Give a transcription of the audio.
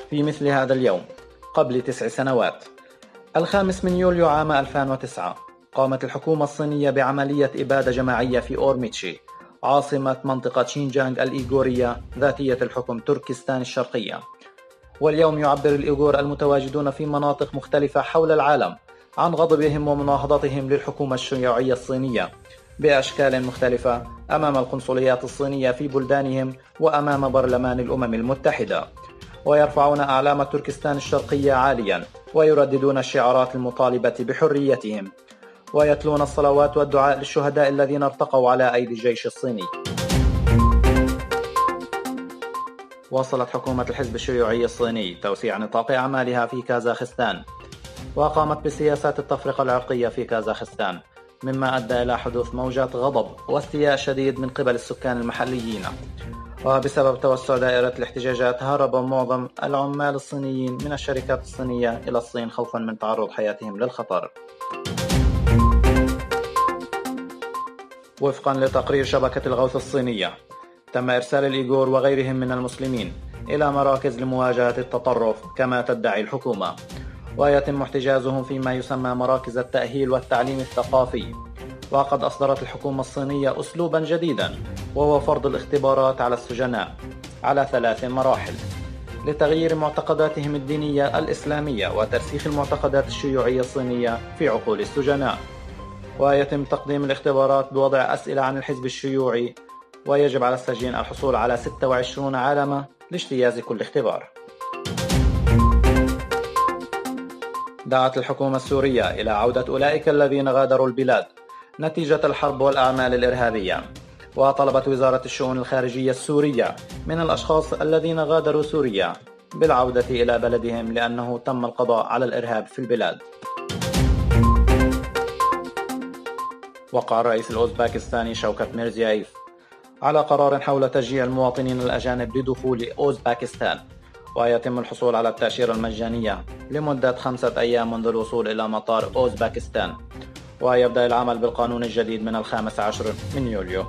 في مثل هذا اليوم قبل 9 سنوات، 5 يوليو عام 2009، قامت الحكومة الصينية بعملية إبادة جماعية في أورميتشي، عاصمة منطقة شينجانغ الإيغورية ذاتية الحكم تركستان الشرقية. واليوم يعبر الإيغور المتواجدون في مناطق مختلفة حول العالم عن غضبهم ومناهضتهم للحكومة الشيوعية الصينية بأشكال مختلفة أمام القنصليات الصينية في بلدانهم وأمام برلمان الأمم المتحدة، ويرفعون أعلام تركستان الشرقية عاليا ويرددون الشعارات المطالبة بحريتهم، ويتلون الصلوات والدعاء للشهداء الذين ارتقوا على أيدي الجيش الصيني. واصلت حكومة الحزب الشيوعي الصيني توسيع نطاق أعمالها في كازاخستان، وقامت بسياسات التفرقة العرقية في كازاخستان، مما أدى إلى حدوث موجات غضب واستياء شديد من قبل السكان المحليين. وبسبب توسع دائرة الاحتجاجات هرب معظم العمال الصينيين من الشركات الصينية إلى الصين خوفا من تعرض حياتهم للخطر. وفقا لتقرير شبكة الغوث الصينية، تم إرسال الإيغور وغيرهم من المسلمين إلى مراكز لمواجهة التطرف كما تدعي الحكومة، ويتم احتجازهم فيما يسمى مراكز التأهيل والتعليم الثقافي. وقد أصدرت الحكومة الصينية أسلوبا جديدا، وهو فرض الاختبارات على السجناء على 3 مراحل لتغيير معتقداتهم الدينية الإسلامية وترسيخ المعتقدات الشيوعية الصينية في عقول السجناء. ويتم تقديم الاختبارات بوضع أسئلة عن الحزب الشيوعي، ويجب على السجين الحصول على 26 علامة لاجتياز كل اختبار. دعت الحكومة السورية إلى عودة أولئك الذين غادروا البلاد نتيجة الحرب والأعمال الإرهابية، وطلبت وزارة الشؤون الخارجية السورية من الأشخاص الذين غادروا سوريا بالعودة إلى بلدهم لأنه تم القضاء على الإرهاب في البلاد. وقع الرئيس الأوزباكستاني شوكت ميرزيايف على قرار حول تشجيع المواطنين الأجانب لدخول أوزباكستان، ويتم الحصول على التأشيرة المجانية لمدة 5 أيام منذ الوصول إلى مطار أوزباكستان، ويبدأ العمل بالقانون الجديد من 15 يوليو.